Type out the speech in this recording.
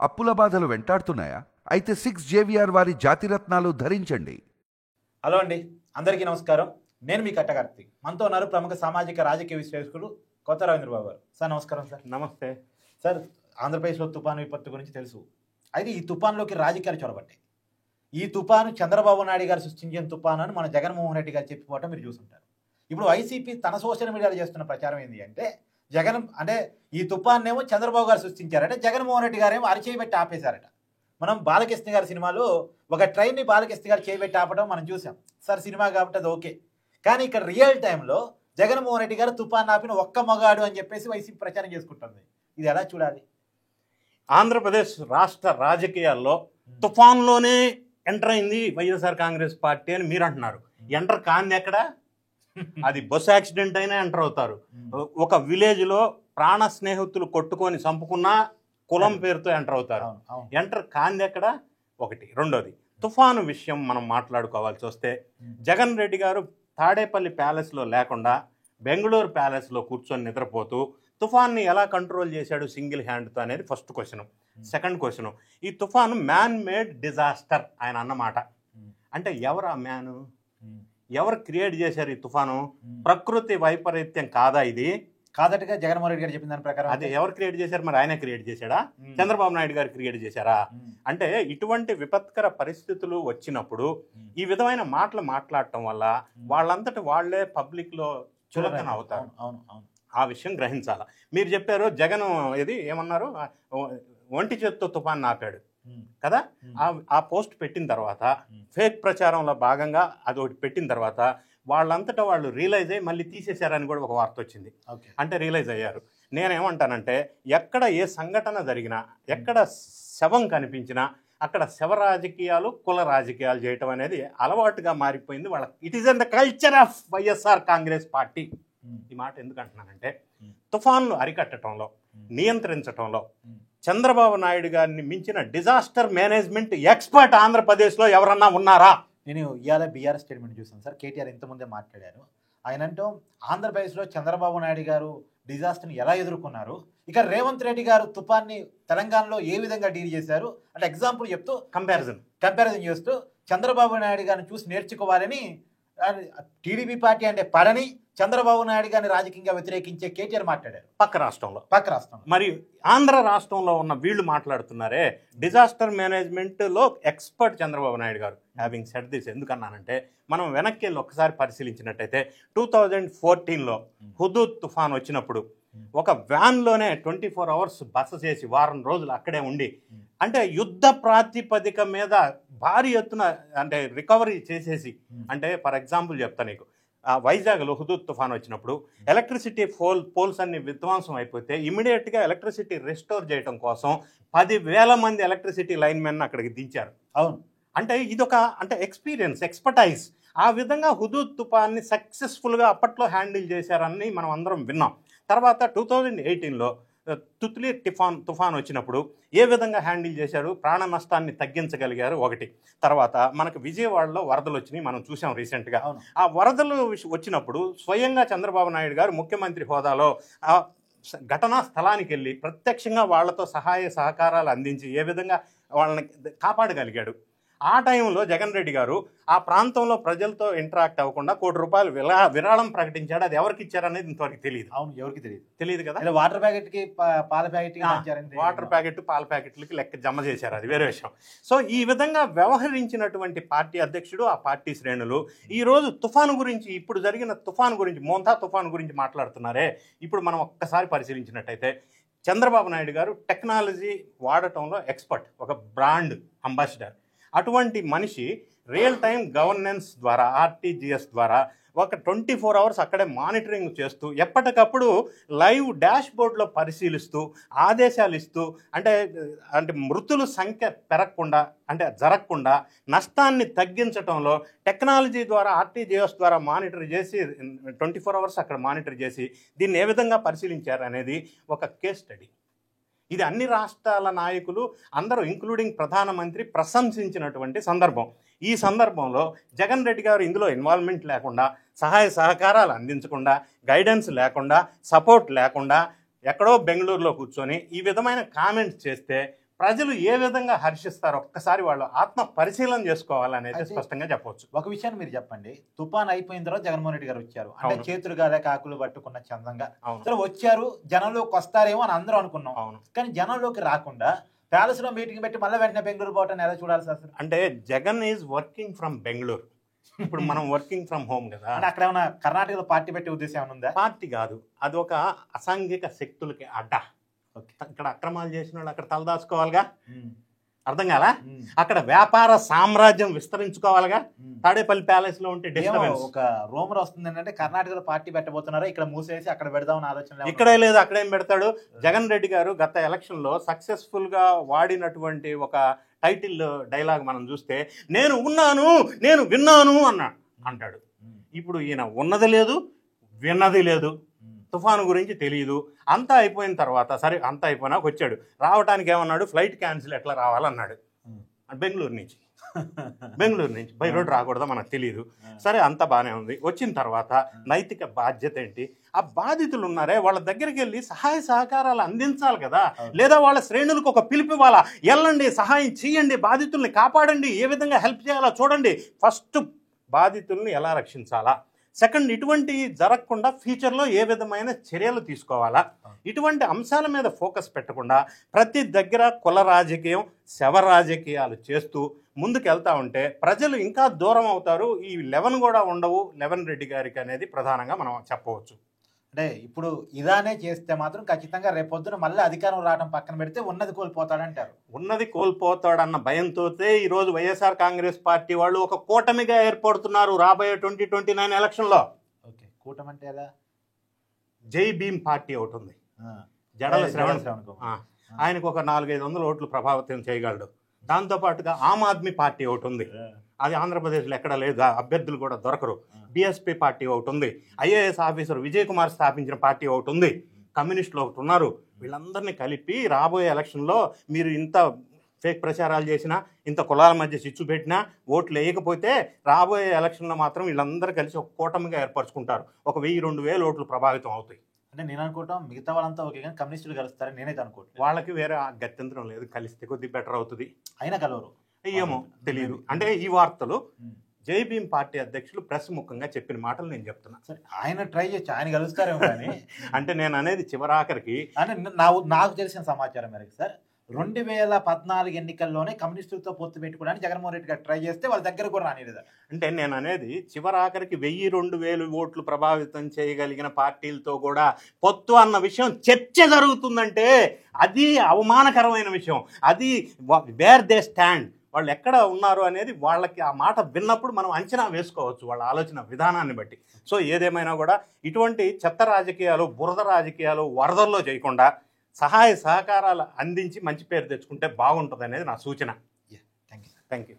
అప్పుల బాధలు వెంటాడుతున్నాయా? అయితే 6 JVR వారి జాతిరత్నాలు ధరించండి. హలో అండి, అందరికీ నమస్కారం. నేను మీ కట్టకార్తీక్. మనతో ఉన్నారు ప్రముఖ సామాజిక రాజకీయ విశ్లేషకులు కొత్త రవీంద్రబాబు గారు. సార్ నమస్కారం. సార్ నమస్తే సార్. ఆంధ్రప్రదేశ్లో తుఫాను విపత్తు గురించి తెలుసు. అయితే ఈ తుఫాన్లోకి రాజకీయాలు చొరబట్టాయి. ఈ తుఫాను చంద్రబాబు నాయుడు గారు సృష్టించిన తుఫాను అని మన జగన్మోహన్ రెడ్డి గారు చెప్పిపోవటం మీరు చూస్తుంటారు. ఇప్పుడు వైసీపీ తన సోషల్ మీడియాలో చేస్తున్న ప్రచారం ఏంటి అంటే, ఈ తుఫాన్ ఏమో చంద్రబాబు గారు సృష్టించారట, జగన్మోహన్ రెడ్డి గారేమో అరిచేయబెట్టి ఆపేశారట. మనం బాలకృష్ణ గారి సినిమాలో ఒక ట్రైన్ని బాలకృష్ణ గారు చేయబెట్టి ఆపడం మనం చూసాం. సార్ సినిమా కాబట్టి అది ఓకే, కానీ ఇక్కడ రియల్ టైంలో జగన్మోహన్ రెడ్డి గారు తుఫాన్ ఆపిన ఒక్క మగాడు అని చెప్పేసి వైసీపీ ప్రచారం చేసుకుంటుంది. ఇది ఎలా చూడాలి? ఆంధ్రప్రదేశ్ రాష్ట్ర రాజకీయాల్లో తుఫాన్లోనే ఎంటర్ అయింది వైఎస్ఆర్ కాంగ్రెస్ పార్టీ అని మీరు అంటున్నారు. ఎంటర్ కాంది ఎక్కడ? అది బస్సు యాక్సిడెంట్ అయినా ఎంటర్ అవుతారు. ఒక విలేజ్లో ప్రాణ స్నేహితులు కొట్టుకొని చంపుకున్నా కులం పేరుతో ఎంటర్ అవుతారు. ఎంటర్ కాంది ఎక్కడ? ఒకటి. రెండోది, తుఫాను విషయం మనం మాట్లాడుకోవాల్సి వస్తే, జగన్ రెడ్డి గారు తాడేపల్లి ప్యాలెస్లో లేకుండా బెంగళూరు ప్యాలెస్లో కూర్చొని నిద్రపోతూ తుఫాన్ని ఎలా కంట్రోల్ చేశాడు సింగిల్ హ్యాండ్తో అనేది ఫస్ట్ క్వశ్చన్. సెకండ్ క్వశ్చన్, ఈ తుఫాను మ్యాన్ మేడ్ డిజాస్టర్ ఆయన అన్నమాట. అంటే ఎవరు ఆ మ్యాను? ఎవరు క్రియేట్ చేశారు ఈ తుఫాను? ప్రకృతి వైపరీత్యం కాదా ఇది? కాదటగా జగన్మోహన్ రెడ్డి గారు చెప్పిన దాని ప్రకారం. అదే ఎవరు క్రియేట్ చేశారు? మరి ఆయనే క్రియేట్ చేశాడా? చంద్రబాబు నాయుడు గారు క్రియేట్ చేశారా? అంటే ఇటువంటి విపత్కర పరిస్థితులు వచ్చినప్పుడు ఈ విధమైన మాటలు మాట్లాడటం వల్ల వాళ్ళంతటి వాళ్లే పబ్లిక్ లో చులకన అవుతారు. ఆ విషయం గ్రహించాల. మీరు చెప్పారు జగన్ ఏమన్నారు, ఒంటి చేత్తో తుఫాన్ ఆపాడు కదా. ఆ పోస్ట్ పెట్టిన తర్వాత ఫేక్ ప్రచారంలో భాగంగా అది ఒకటి పెట్టిన తర్వాత వాళ్ళంతటా వాళ్ళు రియలైజ్ అయ్యి మళ్ళీ తీసేశారని కూడా ఒక వార్త వచ్చింది. అంటే రియలైజ్ అయ్యారు. నేనేమంటానంటే, ఎక్కడ ఏ సంఘటన జరిగినా, ఎక్కడ శవం కనిపించినా అక్కడ శవ రాజకీయాలు, కుల రాజకీయాలు చేయటం అనేది అలవాటుగా మారిపోయింది వాళ్ళ. It is in the culture of YSR Congress party. ఈ మాట ఎందుకు అంటున్నానంటే, తుఫాన్లు అరికట్టడంలో, నియంత్రించడంలో చంద్రబాబు నాయుడు గారిని మించిన డిజాస్టర్ మేనేజ్మెంట్ ఎక్స్పర్ట్ ఆంధ్రప్రదేశ్లో ఎవరన్నా ఉన్నారా? నేను ఇవాళ బీఆర్ఎస్ స్టేట్మెంట్ చూసాను సార్. కేటీఆర్ ఇంతకుముందే మాట్లాడారు. ఆయన అంటూ ఆంధ్రప్రదేశ్లో చంద్రబాబు నాయుడు గారు డిజాస్టర్ని ఎలా ఎదుర్కొన్నారు, ఇక రేవంత్ రెడ్డి గారు తుఫాన్ని తెలంగాణలో ఏ విధంగా డీల్ చేశారు అంటే ఎగ్జాంపుల్ చెప్తూ కంపారిజన్ చేస్తూ చంద్రబాబు నాయుడు గారిని చూసి నేర్చుకోవాలని టీడీపీ పార్టీ అంటే పడని చంద్రబాబు నాయుడు గారిని రాజకీయంగా వ్యతిరేకించే కేటీఆర్ మాట్లాడారు. పక్క రాష్ట్రంలో మరి ఆంధ్ర రాష్ట్రంలో ఉన్న వీళ్ళు మాట్లాడుతున్నారే డిజాస్టర్ మేనేజ్మెంట్లో ఎక్స్పర్ట్ చంద్రబాబు నాయుడు గారు. హ్యావింగ్ సెడ్ దిస్ ఎందుకన్నానంటే, మనం వెనక్కి వెళ్ళి ఒక్కసారి పరిశీలించినట్టయితే 2014లో హుదూద్ తుఫాన్ వచ్చినప్పుడు ఒక వ్యాన్లోనే 24 hours బస చేసి వారం రోజులు అక్కడే ఉండి, అంటే యుద్ధ ప్రాతిపదిక మీద భారీ ఎత్తున అంటే రికవరీ చేసేసి, అంటే ఫర్ ఎగ్జాంపుల్ చెప్తా నీకు, వైజాగ్లో హుదూద్ తుఫాన్ వచ్చినప్పుడు ఎలక్ట్రిసిటీ పోల్స్ అన్ని విధ్వంసం అయిపోతే ఇమీడియట్గా ఎలక్ట్రిసిటీ రెస్టోర్ చేయడం కోసం 10,000 మంది ఎలక్ట్రిసిటీ లైన్ మెన్ అక్కడికి దించారు. అవును. అంటే ఇదొక ఎక్స్పీరియన్స్, ఎక్స్పర్టైజ్. ఆ విధంగా హుదూద్ తుఫాన్ని సక్సెస్ఫుల్గా అప్పట్లో హ్యాండిల్ చేశారని మనం అందరం విన్నాం. తర్వాత 2018లో తుత్లీ తుఫాన్ వచ్చినప్పుడు ఏ విధంగా హ్యాండిల్ చేశారు, ప్రాణ నష్టాన్ని తగ్గించగలిగారు ఒకటి. తర్వాత మనకు విజయవాడలో వరదలు వచ్చినాయి, మనం చూసాం రీసెంట్గా. ఆ వరదలు వచ్చినప్పుడు స్వయంగా చంద్రబాబు నాయుడు గారు ముఖ్యమంత్రి హోదాలో ఆ ఘటనా స్థలానికి వెళ్ళి ప్రత్యక్షంగా వాళ్లతో సహాయ సహకారాలు అందించి ఏ విధంగా వాళ్ళని కాపాడగలిగాడు. ఆ టైంలో జగన్ రెడ్డి గారు ఆ ప్రాంతంలో ప్రజలతో ఇంటరాక్ట్ అవ్వకుండా ₹1 విరాళం ప్రకటించాడు. అది ఎవరికి ఇచ్చారనేది ఇంతవరకు తెలియదు. అవును, ఎవరికి తెలియదు కదా. వాటర్ ప్యాకెట్, పాల ప్యాకెట్లకి లెక్క జమ చేశారు, అది వేరే విషయం. సో ఈ విధంగా వ్యవహరించినటువంటి పార్టీ అధ్యక్షుడు, ఆ పార్టీ శ్రేణులు ఈరోజు తుఫాను గురించి, ఇప్పుడు జరిగిన తుఫాను గురించి, మోంతా తుఫాను గురించి మాట్లాడుతున్నారే. ఇప్పుడు మనం ఒక్కసారి పరిశీలించినట్టయితే చంద్రబాబు నాయుడు గారు టెక్నాలజీ వాడటంలో ఎక్స్పర్ట్, ఒక బ్రాండ్ అంబాసిడర్. అటువంటి మనిషి రియల్ టైం గవర్నెన్స్ ద్వారా, ఆర్టీజీఎస్ ద్వారా ఒక 24 hours అక్కడే మానిటరింగ్ చేస్తూ ఎప్పటికప్పుడు లైవ్ డాష్ బోర్డ్లో పరిశీలిస్తూ ఆదేశాలు ఇస్తూ, అంటే మృతుల సంఖ్య పెరగకుండా, అంటే జరగకుండా నష్టాన్ని తగ్గించడంలో టెక్నాలజీ ద్వారా, ఆర్టీజీఎస్ ద్వారా మానిటర్ చేసి 24 hours అక్కడ మానిటర్ చేసి దీన్ని ఏ విధంగా పరిశీలించారు అనేది ఒక కేస్ స్టడీ. ఇది అన్ని రాష్ట్రాల నాయకులు అందరూ ఇంక్లూడింగ్ ప్రధానమంత్రి ప్రశంసించినటువంటి సందర్భం. ఈ సందర్భంలో జగన్ రెడ్డి గారు ఇందులో ఇన్వాల్వ్మెంట్ లేకుండా, సహాయ సహకారాలు అందించకుండా, గైడెన్స్ లేకుండా, సపోర్ట్ లేకుండా ఎక్కడో బెంగళూరులో కూర్చొని ఈ విధమైన కామెంట్స్ చేస్తే ప్రజలు ఏ విధంగా హర్షిస్తారు ఒక్కసారి వాళ్ళు ఆత్మ పరిశీలన చేసుకోవాలనేది అయితే స్పష్టంగా చెప్పవచ్చు. ఒక విషయాన్ని మీరు చెప్పండి, తుఫాన్ అయిపోయిన తర్వాత జగన్మోహన్ రెడ్డి గారు వచ్చారు, అంటే అవును. చేతులు గాలే కాకులు పట్టుకున్న చందంగా అవును సరే వచ్చారు, జనంలోకి వస్తారేమో అని అందరూ అనుకున్నాం. అవును. కానీ జనంలోకి రాకుండా ప్యాలెస్ లో మీటింగ్ పెట్టి మళ్ళీ వెంటనే బెంగళూరు పోవటాన్ని ఎలా చూడాలి సార్ అసలు? అంటే Jagan is working from Bengaluru, ఇప్పుడు మనం వర్కింగ్ ఫ్రమ్ హోమ్ కదా. అంటే అక్కడ ఏమైనా కర్ణాటకలో పార్టీ పెట్టే ఉద్దేశం ఏమైనా ఉందా? పార్టీ కాదు, అది ఒక అసాంఘిక శక్తులకి అడ్డ. ఓకే. ఇక్కడ అక్రమాలు చేసిన వాళ్ళు అక్కడ తలదాచుకోవాలిగా, ఉమ్. అర్థం కాలా? ఉమ్. అక్కడ వ్యాపార సామ్రాజ్యం విస్తరించుకోవాలిగా. ఉమ్. తాడేపల్లి ప్యాలెస్ లో ఉంటే ఏమో డిస్టర్బెన్స్. ఒక రూమర్ వస్తుంది ఏంటంటే కర్ణాటకలో పార్టీ పెట్టబోతున్నారా, ఇక్కడ మూసేసి అక్కడ పెడదామని ఆలోచన ఏమన్నా ఇక్కడే లేదు అక్కడేం పెడతాడు. జగన్ రెడ్డి గారు గత ఎలక్షన్ లో సక్సెస్ఫుల్ గా వాడినటువంటి ఒక టైటిల్ డైలాగ్ మనం చూస్తే, నేను ఉన్నాను నేను విన్నాను అంటాడు. ఉమ్. ఇప్పుడు ఈయన ఉన్నది లేదు విన్నది లేదు, ఉమ్. తుఫాను గురించి తెలియదు. అంతా అయిపోయిన తర్వాత సరే అంతా అయిపోయినాక వచ్చాడు, రావడానికి ఏమన్నాడు, ఫ్లైట్ క్యాన్సిల్ ఎట్లా రావాలన్నాడు. ఉమ్. బెంగళూరు నుంచి బై రోడ్ రాకూడదా మనకు తెలియదు. సరే అంతా బాగానే ఉంది. వచ్చిన తర్వాత నైతిక బాధ్యత ఏంటి, ఆ బాధితులు ఉన్నారే వాళ్ళ దగ్గరికి వెళ్ళి సహాయ సహకారాలు అందించాలి కదా. లేదా వాళ్ళ శ్రేణులకు ఒక పిలుపు ఇవ్వాలా, వెళ్ళండి సహాయం చేయండి, బాధితుల్ని కాపాడండి, ఏ విధంగా హెల్ప్ చేయాలో చూడండి. ఫస్ట్ బాధితుల్ని ఎలా రక్షించాలా, సెకండ్ ఇటువంటి జరగకుండా ఫ్యూచర్లో ఏ విధమైన చర్యలు తీసుకోవాలా, ఇటువంటి అంశాల మీద ఫోకస్ పెట్టకుండా ప్రతి దగ్గర కుల రాజకీయం శవ రాజకీయాలు చేస్తూ ముందుకు వెళ్తా ఉంటే ప్రజలు ఇంకా దూరం అవుతారు. ఈ 11 కూడా ఉండవు 11 రెడ్డి గారికి అనేది ప్రధానంగా మనం చెప్పవచ్చు. అంటే ఇప్పుడు ఇదానే చేస్తే మాత్రం ఖచ్చితంగా రేపొద్దున మళ్ళీ అధికారం రావడం పక్కన పెడితే ఉన్నది కోల్పోతాడంటారు. ఉన్నది కోల్పోతాడన్న భయంతో ఈరోజు వైఎస్ఆర్ కాంగ్రెస్ పార్టీ వాళ్ళు ఒక కూటమిగా ఏర్పడుతున్నారు రాబోయే 2029 ఎలక్షన్లో. ఓకే, కూటమి అంటే ఎలా? జై భీమ్ పార్టీ ఒకటి ఉంది, జడల శ్రవణ్ కుమార్. ఆయనకు ఒక 400-500 ఓట్లు ప్రభావితం చేయగలడు. దాంతోపాటుగా ఆమ్ ఆద్మీ పార్టీ ఒకటి ఉంది, అది ఆంధ్రప్రదేశ్లో ఎక్కడ లేదు, అభ్యర్థులు కూడా దొరకరు. బీఎస్పీ పార్టీ ఒకటి ఉంది, ఐఏఎస్ ఆఫీసర్ విజయ్ కుమార్ స్థాపించిన పార్టీ ఒకటి ఉంది, కమ్యూనిస్టులు ఒకటి ఉన్నారు. వీళ్ళందరినీ కలిపి రాబోయే ఎలక్షన్లో మీరు ఇంత ఫేక్ ప్రచారాలు చేసినా, ఇంత కులాల మధ్య చిచ్చు పెట్టినా, ఓట్లు వేయకపోతే రాబోయే ఎలక్షన్లో మాత్రం వీళ్ళందరూ కలిసి ఒక కూటమిగా ఏర్పరచుకుంటారు. ఒక 1000-2000 ఓట్లు ప్రభావితం అవుతాయి. అంటే నేను అనుకుంటాం మిగతా వాళ్ళంతా ఓకే కానీ కమ్యూనిస్టులు కలుస్తారని నేనైతే అనుకోవట్లేదు. వాళ్ళకి వేరే గత్యంతరం లేదు, కలిస్తే కొద్దిగా బెటర్ అవుతుంది. అయినా కలవరు ఏమో తెలియదు. అంటే ఈ వార్తలు జై భీమ్ పార్టీ అధ్యక్షులు ప్రెస్ ముఖంగా చెప్పిన మాటలు నేను చెప్తున్నా. సరే ఆయన ట్రై చేయొచ్చు, ఆయన కలుస్తారేమో కానీ అంటే నేను అనేది చివరాఖరికి అంటే నాకు తెలిసిన సమాచారం మేరకు సార్ 2014 ఎన్నికల్లోనే కమ్యూనిస్టులతో పొత్తు పెట్టుకోవడానికి జగన్మోహన్ రెడ్డి గారు ట్రై చేస్తే వాళ్ళ దగ్గర కూడా రానిలేదు. అంటే నేను అనేది చివరాఖరికి 1000-2000 ఓట్లు ప్రభావితం చేయగలిగిన పార్టీలతో కూడా పొత్తు అన్న విషయం చర్చ జరుగుతుందంటే అది అవమానకరమైన విషయం. అది వేర్ దే స్టాండ్, వాళ్ళు ఎక్కడ ఉన్నారు అనేది వాళ్ళకి ఆ మాట విన్నప్పుడు మనం అంచనా వేసుకోవచ్చు వాళ్ళ ఆలోచన విధానాన్ని బట్టి. సో ఏదేమైనా కూడా ఇటువంటి చెత్త రాజకీయాలు, బురద రాజకీయాలు వరదల్లో చేయకుండా సహాయ సహకారాలు అందించి మంచి పేరు తెచ్చుకుంటే బాగుంటుంది అనేది నా సూచన. Thank you. Thank you.